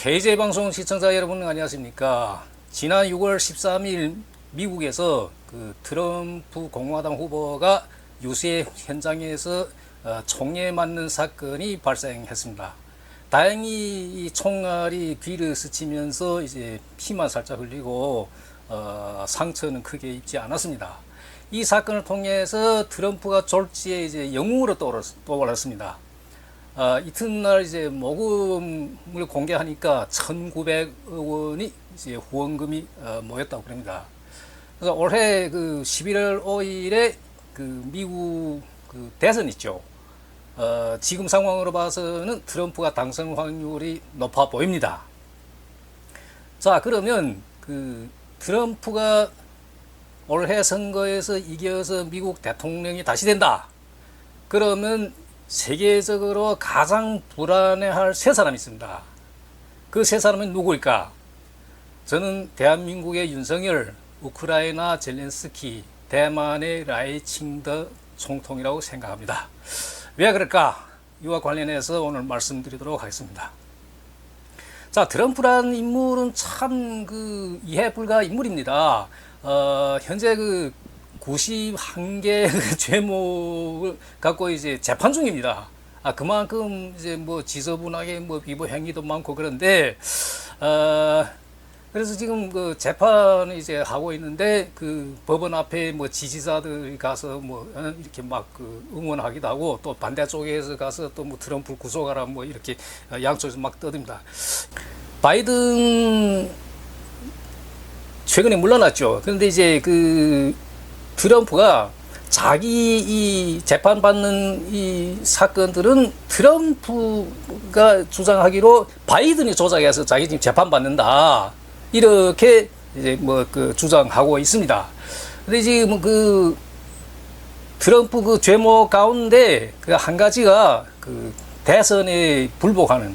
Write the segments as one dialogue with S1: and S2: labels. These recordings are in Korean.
S1: KJ방송 시청자 여러분 안녕하십니까. 지난 6월 13일 미국에서 그 트럼프 공화당 후보가 유세 현장에서 총에 맞는 사건이 발생했습니다. 다행히 이 총알이 귀를 스치면서 이제 피만 살짝 흘리고 상처는 크게 입지 않았습니다. 이 사건을 통해서 트럼프가 졸지에 이제 영웅으로 떠올랐습니다. 이튿날 이제 모금을 공개하니까 1,900억 원이 이제 후원금이 모였다고 합니다. 그래서 올해 그 11월 5일에 그 미국 그 대선 있죠. 지금 상황으로 봐서는 트럼프가 당선 확률이 높아 보입니다. 자, 그러면 그 트럼프가 올해 선거에서 이겨서 미국 대통령이 다시 된다. 그러면 세계적으로 가장 불안해할 세 사람이 있습니다. 그 세 사람은 누구일까? 저는 대한민국의 윤석열, 우크라이나 젤렌스키, 대만의 라이칭더 총통이라고 생각합니다. 왜 그럴까? 이와 관련해서 오늘 말씀드리도록 하겠습니다. 자, 트럼프라는 인물은 참 그 이해 불가 인물입니다. 현재 그 91개 죄목을 갖고 이제 재판 중입니다. 그만큼 이제 뭐 지저분하게 뭐 위법 행위도 많고 그런데, 그래서 지금 그 재판을 이제 하고 있는데 그 법원 앞에 뭐 지지자들이 가서 뭐 이렇게 막 그 응원하기도 하고 또 반대쪽에서 가서 또 뭐 트럼프 구속하라 뭐 이렇게 양쪽에서 막 떠듭니다. 바이든 최근에 물러났죠. 그런데 이제 그 트럼프가 자기 이 재판받는 이 사건들은 트럼프가 주장하기로 바이든이 조작해서 자기 지금 재판받는다. 이렇게 이제 뭐 그 주장하고 있습니다. 근데 지금 그 트럼프 그 죄목 가운데 그 한 가지가 그 대선에 불복하는,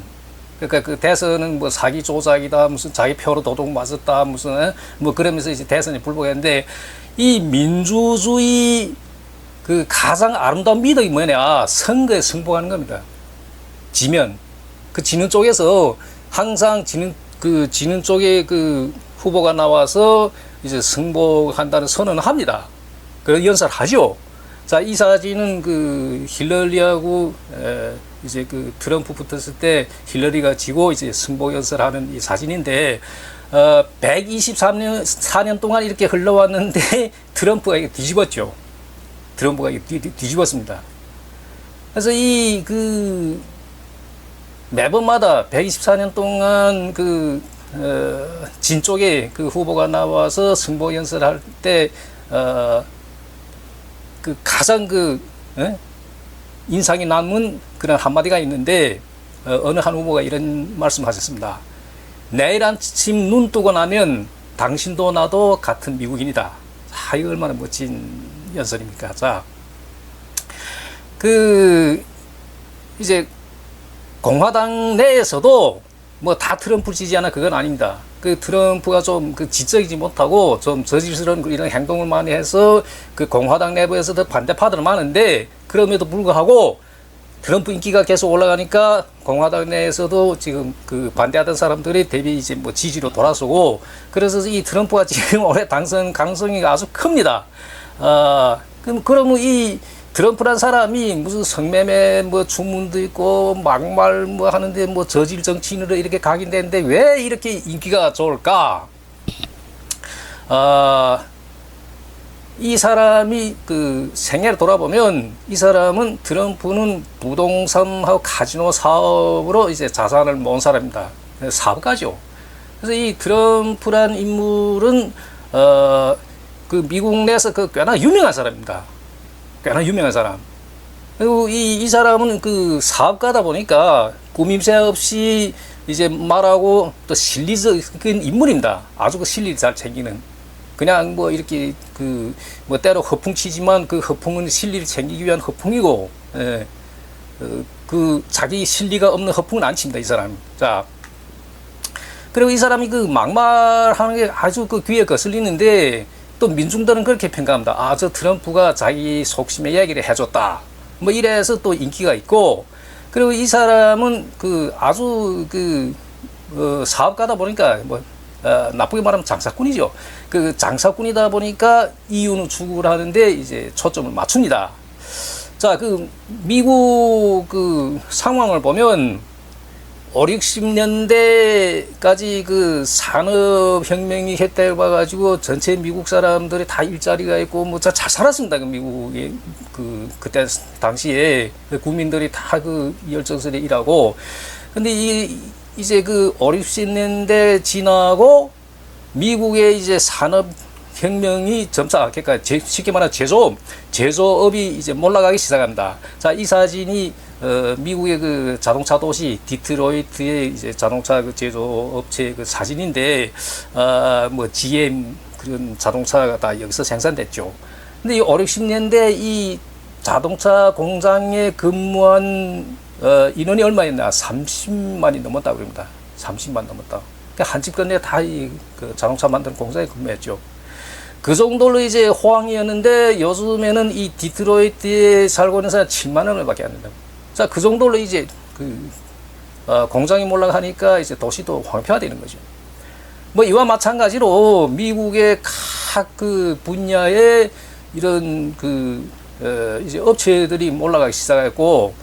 S1: 그러니까 그 대선은 뭐 사기 조작이다, 무슨 자기 표로 도둑 맞았다, 무슨 뭐 그러면서 이제 대선에 불복했는데, 이 민주주의 그 가장 아름다운 미덕이 뭐냐? 선거에 승복하는 겁니다. 지면 그 지는 쪽에서 항상 지는 쪽에 그 후보가 나와서 이제 승복한다는 선언을 합니다. 그래서 연설을 하죠. 자, 이 사진은 그 힐러리하고 이제 그 트럼프 붙었을 때 힐러리가 지고 이제 승복 연설하는 이 사진인데, 123년 동안 이렇게 흘러왔는데 트럼프가 이게 뒤집었죠. 트럼프가 뒤집었습니다. 그래서 이 그 매번마다 124년 동안 그 진 쪽에 그 후보가 나와서 승복 연설할 때 그 가장 그 인상이 남은 그런 한마디가 있는데, 어느 한 후보가 이런 말씀하셨습니다. 내일 아침 눈 뜨고 나면 당신도 나도 같은 미국인이다. 자, 이거 얼마나 멋진 연설입니까? 자, 그 이제 공화당 내에서도 뭐 다 트럼프를 지지하나 그건 아닙니다. 그 트럼프가 좀 그 지적이지 못하고 좀 저질스러운 이런 행동을 많이 해서 그 공화당 내부에서도 반대파들은 많은데, 그럼에도 불구하고 트럼프 인기가 계속 올라가니까 공화당 내에서도 지금 그 반대하던 사람들이 대비 이제 뭐 지지로 돌아서고, 그래서 이 트럼프가 지금 올해 당선 가능성이 아주 큽니다. 그러면 이 트럼프란 사람이 무슨 성매매 뭐 주문도 있고 막말 뭐 하는데 뭐 저질 정치인으로 이렇게 각인되는데 왜 이렇게 인기가 좋을까? 이 사람이 그 생애를 돌아보면 이 사람은 트럼프는 부동산하고 카지노 사업으로 이제 자산을 모은 사람입니다. 사업가죠. 그래서 이 트럼프란 인물은 그 미국 내에서 그 꽤나 유명한 사람입니다. 꽤나 유명한 사람. 그리고 이 사람은 그 사업가다 보니까 꾸밈새 없이 이제 말하고 또 실리적인 인물입니다. 아주 그 실리 잘 챙기는. 그냥 뭐 이렇게 그 뭐 때로 허풍치지만 그 허풍은 실리를 챙기기 위한 허풍이고, 그 자기 실리가 없는 허풍은 안 칩니다, 이 사람. 자, 그리고 이 사람이 그 막말하는 게 아주 그 귀에 거슬리는데, 또 민중들은 그렇게 평가합니다. 저 트럼프가 자기 속심의 이야기를 해줬다. 뭐 이래서 또 인기가 있고, 그리고 이 사람은 그 아주 그 사업가다 보니까 나쁘게 말하면 장사꾼이죠. 그 장사꾼이다 보니까 이윤을 추구를 하는데 이제 초점을 맞춥니다. 자, 그 미국 그 상황을 보면 5, 60년대까지 그 산업혁명이 했다고 봐가지고 전체 미국 사람들이 다 일자리가 있고 뭐 잘 살았습니다. 그 미국의 그때 당시에 국민들이 다 그 열정스레 일하고. 근데 이제 그 5, 60년대 지나고 미국의 이제 산업혁명이 점차, 그러니까 쉽게 말하면 제조업이 이제 몰락하기 시작합니다. 자, 이 사진이 미국의 그 자동차 도시 디트로이트의 이제 자동차 그 제조업체 그 사진인데, 뭐 GM 그런 자동차가 다 여기서 생산됐죠. 근데 이 5, 60년대 이 자동차 공장에 근무한 인원이 얼마였나? 30만이 넘었다고 그럽니다. 30만 넘었다. 그러니까 한 집 건네 다 그 자동차 만드는 공장에 근무했죠. 그 정도로 이제 호황이었는데 요즘에는 이 디트로이트에 살고 있는 사람 7만 원밖에 안 된다. 자, 그 정도로 이제 공장이 몰락하니까 이제 도시도 황폐화되는 거죠. 뭐 이와 마찬가지로 미국의 각 그 분야의 이런 이제 업체들이 몰락하기 시작했고,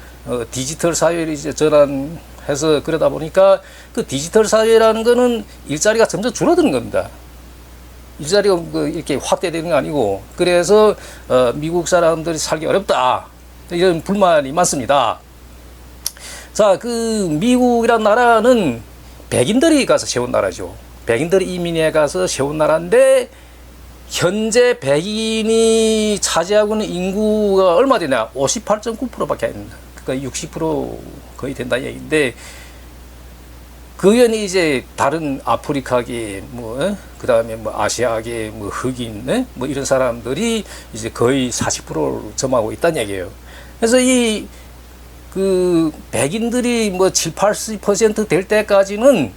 S1: 디지털 사회를 이제 전환해서 그러다 보니까 그 디지털 사회라는 거는 일자리가 점점 줄어드는 겁니다. 일자리가 이렇게 확대되는 게 아니고, 그래서 미국 사람들이 살기 어렵다, 이런 불만이 많습니다. 자, 그 미국이란 나라는 백인들이 가서 세운 나라죠. 백인들이 이민해 가서 세운 나라인데 현재 백인이 차지하고 있는 인구가 얼마 되냐? 58.9%밖에 안 됩니다. 그러니까 60% 거의 된다 얘기인데, 그 의원이 이제 다른 아프리카계, 그 다음에 아시아계, 흑인, 이런 사람들이 이제 거의 40%를 점하고 있다는 얘기예요. 그래서 백인들이 7, 80% 될 때까지는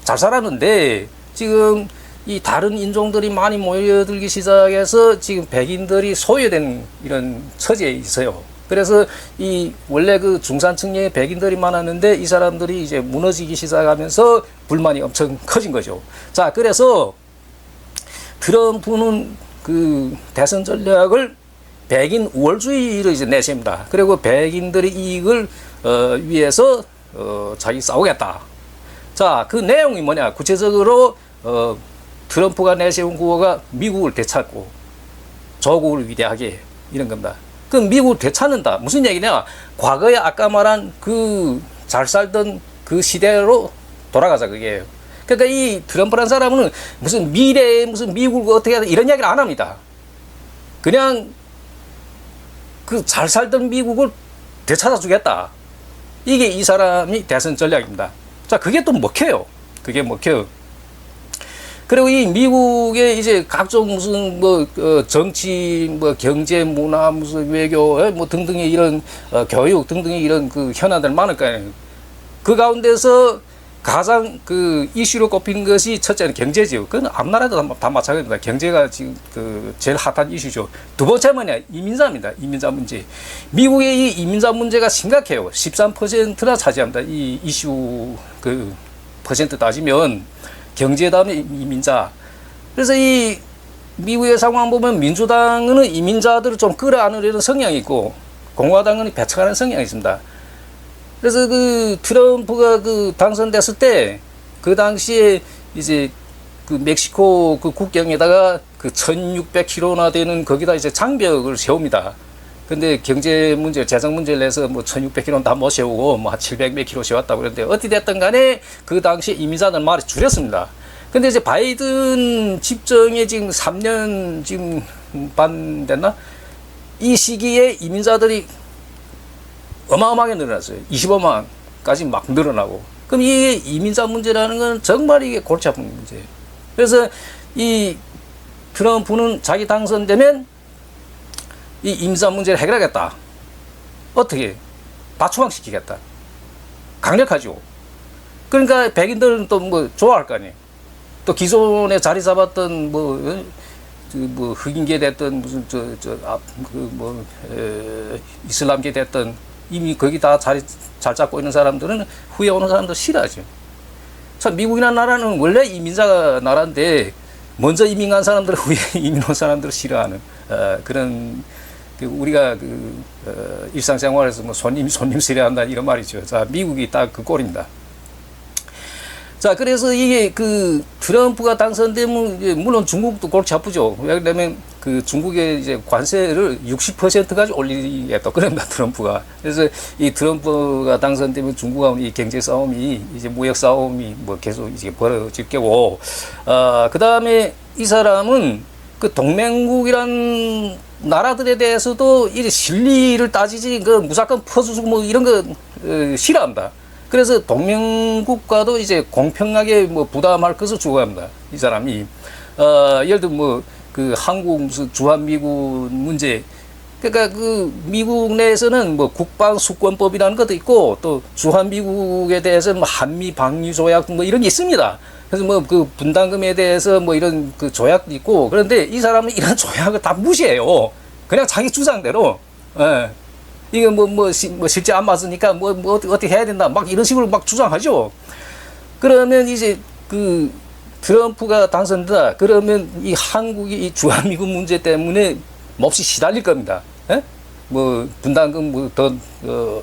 S1: 잘 살았는데, 지금 이 다른 인종들이 많이 모여들기 시작해서 지금 백인들이 소외된 이런 처지에 있어요. 그래서 원래 그 중산층의 백인들이 많았는데 이 사람들이 이제 무너지기 시작하면서 불만이 엄청 커진 거죠. 자, 그래서 트럼프는 그 대선 전략을 백인 우월주의를 이제 내셉니다. 그리고 백인들의 이익을 위해서 자기 싸우겠다. 자, 그 내용이 뭐냐? 구체적으로 트럼프가 내세운 구호가 미국을 되찾고 조국을 위대하게, 이런 겁니다. 그 미국을 되찾는다. 무슨 얘기냐? 과거에 아까 말한 그 잘 살던 그 시대로 돌아가자, 그게요. 그러니까 이 트럼프라는 사람은 무슨 미래에 무슨 미국을 어떻게 하다 이런 이야기를 안 합니다. 그냥 그 잘 살던 미국을 되찾아 주겠다. 이게 이 사람이 대선 전략입니다. 자, 그게 또 먹혀요. 그게 먹혀요. 그리고 이 미국의 이제 각종 무슨 정치, 경제, 문화, 무슨 외교, 등등의 이런 교육 등등의 이런 그 현안들 많을 거 아니에요. 그 가운데서 가장 그 이슈로 꼽히는 것이 첫째는 경제죠. 그건 아무 나라도 다 마찬가지입니다. 경제가 지금 그 제일 핫한 이슈죠. 두 번째 뭐냐? 이민자입니다. 이민자 문제. 미국의 이 이민자 문제가 심각해요. 13%나 차지합니다. 이 이슈 그 퍼센트 따지면 경제 다음에 이민자. 그래서 이 미국의 상황 보면 민주당은 이민자들을 좀 끌어안으려는 성향이 있고 공화당은 배척하는 성향이 있습니다. 그래서 그 트럼프가 그 당선됐을 때 그 당시에 이제 그 멕시코 그 국경에다가 그 1600km나 되는 거기다 이제 장벽을 세웁니다. 근데 경제 문제, 재정 문제를 내서 1600km는 다 못 세우고 한 700몇 km 세웠다고 그러는데 어찌됐든 간에 그 당시에 이민자들 말이 줄였습니다. 근데 이제 바이든 집정에 지금 3년 지금 반 됐나? 이 시기에 이민자들이 어마어마하게 늘어났어요. 25만까지 막 늘어나고. 그럼 이 이민자 문제라는 건 정말 이게 골치 아픈 문제예요. 그래서 이 트럼프는 자기 당선되면 이 이민자 문제를 해결하겠다. 어떻게? 다 추방시키겠다. 강력하죠. 그러니까 백인들은 또 좋아할 거 아니에요. 또 기존에 자리 잡았던 흑인계 됐던 무슨 이슬람계 됐던 이미 거기 다 자리 잘 잡고 있는 사람들은 후에 오는 사람들 싫어하죠. 참 미국이라는 나라는 원래 이민자 나라인데 먼저 이민 간 사람들을 후에 이민 온 사람들을 싫어하는 그런 우리가 일상생활에서 뭐 손님 싫어한다 이런 말이죠. 자, 미국이 딱 그 꼴입니다. 자, 그래서 이게 트럼프가 당선되면 이제 물론 중국도 골치 아프죠. 왜냐면 중국의 이제 관세를 60%까지 올리겠다. 그럽니다, 트럼프가. 그래서 이 트럼프가 당선되면 중국하고 이 경제 싸움이 이제 무역 싸움이 뭐 계속 이제 벌어질 거고, 그 다음에 이 사람은 동맹국이란 나라들에 대해서도 이제 실리를 따지지 무조건 퍼주고 뭐 이런 거 싫어합니다. 그래서 동맹국과도 이제 공평하게 뭐 부담할 것을 추구합니다. 이 사람이 예를 들면 뭐 한국 무슨 주한미군 문제, 그러니까 미국 내에서는 뭐 국방수권법이라는 것도 있고 또 주한미국에 대해서 뭐 한미 방위 조약 뭐 이런 게 있습니다. 그래서 뭐 분담금에 대해서 뭐 이런 조약도 있고, 그런데 이 사람은 이런 조약을 다 무시해요. 그냥 자기 주장대로. 예. 이거 뭐 실제 안 맞으니까 뭐 어떻게 해야 된다 막 이런 식으로 막 주장하죠. 그러면 이제 트럼프가 당선된다 그러면 이 한국이 이 주한미군 문제 때문에 몹시 시달릴 겁니다. 예? 뭐 분담금 뭐 더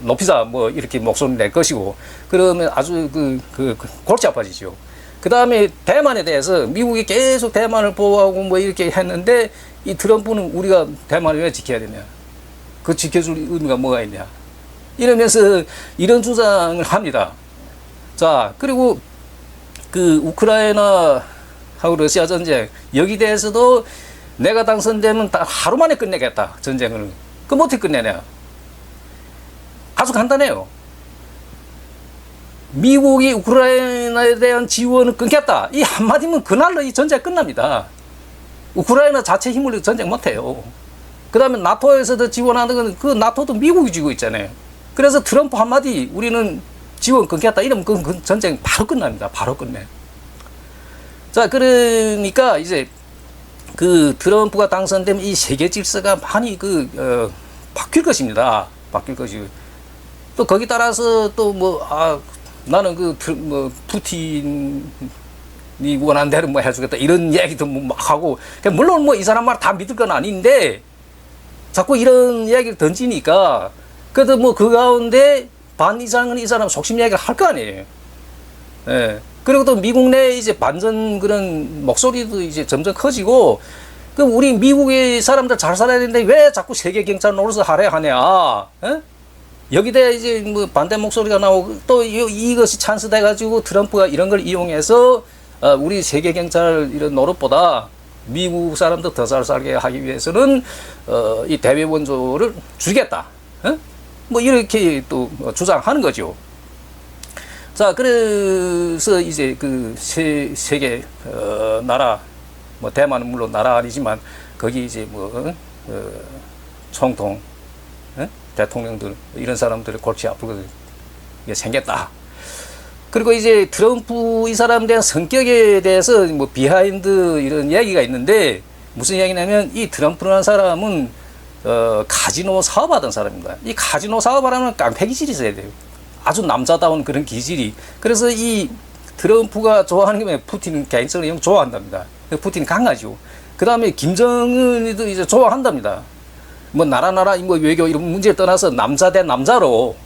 S1: 높이자 뭐 이렇게 목소리 낼 것이고, 그러면 아주 골치 아파지죠. 그 다음에 대만에 대해서 미국이 계속 대만을 보호하고 뭐 이렇게 했는데 이 트럼프는 우리가 대만을 왜 지켜야 되냐? 그 지켜줄 의미가 뭐가 있냐? 이러면서 이런 주장을 합니다. 자, 그리고 우크라이나하고 러시아 전쟁, 여기 대해서도 내가 당선되면 딱 하루 만에 끝내겠다, 전쟁을. 그럼 어떻게 끝내냐? 아주 간단해요. 미국이 우크라이나에 대한 지원을 끊겠다. 이 한마디면 그날로 이 전쟁 끝납니다. 우크라이나 자체 힘으로 전쟁 못해요. 그 다음에 나토에서도 지원하는 건 나토도 미국이 쥐고 있잖아요. 그래서 트럼프 한마디 우리는 지원 끊겠다 이러면 그 전쟁 바로 끝납니다. 바로 끝내. 자, 그러니까 이제 트럼프가 당선되면 이 세계 질서가 많이 바뀔 것입니다. 바뀔 것이고. 또 거기 따라서 또 나는 푸틴이 원하는 대로 뭐 해주겠다 이런 얘기도 막 하고, 물론 뭐 이 사람 말 다 믿을 건 아닌데 자꾸 이런 이야기를 던지니까 그래도 뭐 그 가운데 반 이상은 이 사람 속심 이야기를 할 거 아니에요. 예. 그리고 또 미국 내 이제 반전 그런 목소리도 이제 점점 커지고, 우리 미국의 사람들 잘 살아야 되는데 왜 자꾸 세계 경찰 노릇을 하려 하냐? 예? 여기다 이제 뭐 반대 목소리가 나오고 또 이것이 찬스 돼가지고 트럼프가 이런 걸 이용해서 우리 세계 경찰 이런 노릇보다 미국 사람들 더 잘 살게 하기 위해서는 이 대외 원조를 줄이겠다. 뭐 이렇게 또 주장하는 거죠. 자, 그래서 이제 세계 나라, 뭐 대만은 물론 나라 아니지만 거기 이제 총통, 대통령들 이런 사람들의 골치 아프게 생겼다. 그리고 이제 트럼프 이 사람에 대한 성격에 대해서 뭐 비하인드 이런 이야기가 있는데, 무슨 이야기냐면 이 트럼프라는 사람은 카지노 사업하던 사람입니다. 이 카지노 사업하려면 깡패 기질이 있어야 돼요. 아주 남자다운 그런 기질이. 그래서 이 트럼프가 좋아하는 게 푸틴은 개인적으로 좋아한답니다. 푸틴이 강하죠. 그 다음에 김정은이도 이제 좋아한답니다. 뭐 나라 뭐 외교 이런 문제를 떠나서 남자 대 남자로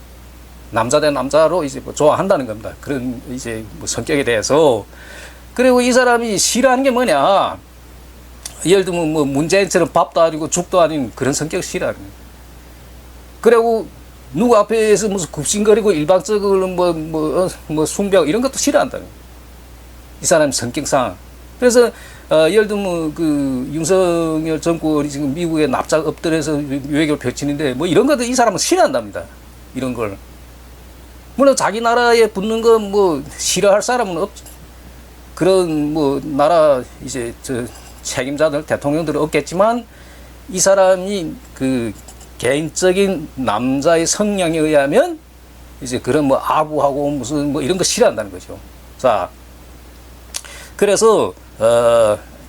S1: 이제 뭐 좋아한다는 겁니다. 그런 이제 뭐 성격에 대해서. 그리고 이 사람이 싫어하는 게 뭐냐? 예를 들면 뭐 문재인처럼 밥도 아니고 죽도 아닌 그런 성격을 싫어하는 거예요. 그리고 누구 앞에서 무슨 굽신거리고 일방적으로 뭐 숭배하고 이런 것도 싫어한다는 거예요. 이 사람 성격상. 그래서 예를 들면 윤석열 정권이 지금 미국에 납작 엎드려서 외교를 펼치는데 뭐 이런 것도 이 사람은 싫어한답니다. 이런 걸. 물론 자기 나라에 붙는 건 뭐 싫어할 사람은 없죠. 그런 뭐 나라 이제 책임자들 대통령들은 없겠지만, 이 사람이 개인적인 남자의 성향에 의하면 이제 그런 뭐 아부하고 무슨 뭐 이런 거 싫어한다는 거죠. 자, 그래서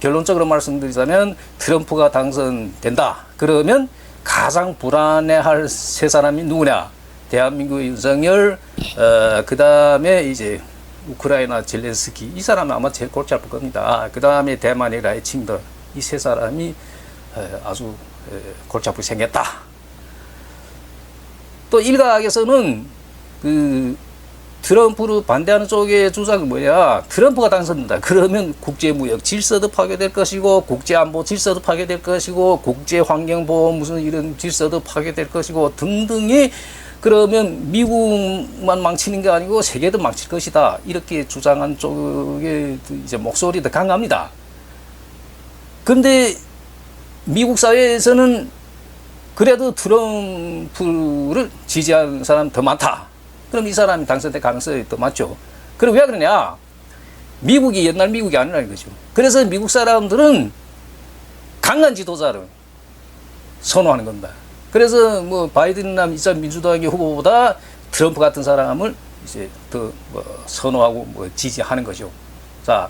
S1: 결론적으로 말씀드리자면 트럼프가 당선된다 그러면 가장 불안해할 세 사람이 누구냐? 대한민국의 윤석열, 그 다음에 이제 우크라이나 젤렌스키 이 사람은 아마 제일 골치 아플 겁니다. 그 다음에 대만의 라이칭더 이 세 사람이 아주 골치 아프게 생겼다. 또 일각에서는 그 트럼프를 반대하는 쪽의 주장은 뭐냐, 트럼프가 당선된다 그러면 국제무역 질서도 파괴될 것이고 국제안보 질서도 파괴될 것이고 국제환경보호 무슨 이런 질서도 파괴될 것이고 등등이, 그러면 미국만 망치는 게 아니고 세계도 망칠 것이다 이렇게 주장한 쪽의 이제 목소리도 강합니다. 근데 미국 사회에서는 그래도 트럼프를 지지하는 사람 더 많다. 그럼 이 사람이 당선될 가능성이 더 많죠. 그럼 왜 그러냐? 미국이 옛날 미국이 아니라는 거죠. 그래서 미국 사람들은 강한 지도자를 선호하는 겁니다. 그래서 뭐 바이든이나 민주당의 후보보다 트럼프 같은 사람을 이제 더 선호하고 지지하는 거죠. 자,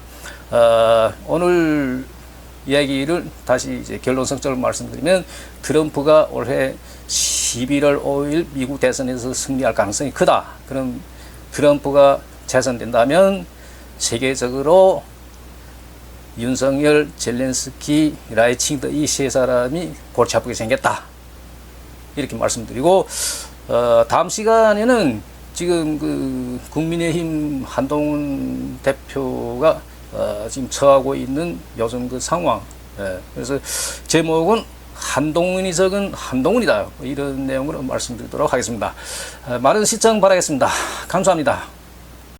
S1: 오늘 이야기를 다시 이제 결론성적으로 말씀드리면 트럼프가 올해 11월 5일 미국 대선에서 승리할 가능성이 크다. 그럼 트럼프가 재선된다면 세계적으로 윤석열, 젤렌스키, 라이칭더 이 세 사람이 골치 아프게 생겼다. 이렇게 말씀드리고, 다음 시간에는 지금 그 국민의힘 한동훈 대표가 지금 처하고 있는 요즘 그 상황. 그래서 제목은 한동훈이 적은 한동훈이다. 이런 내용으로 말씀드리도록 하겠습니다. 많은 시청 바라겠습니다. 감사합니다.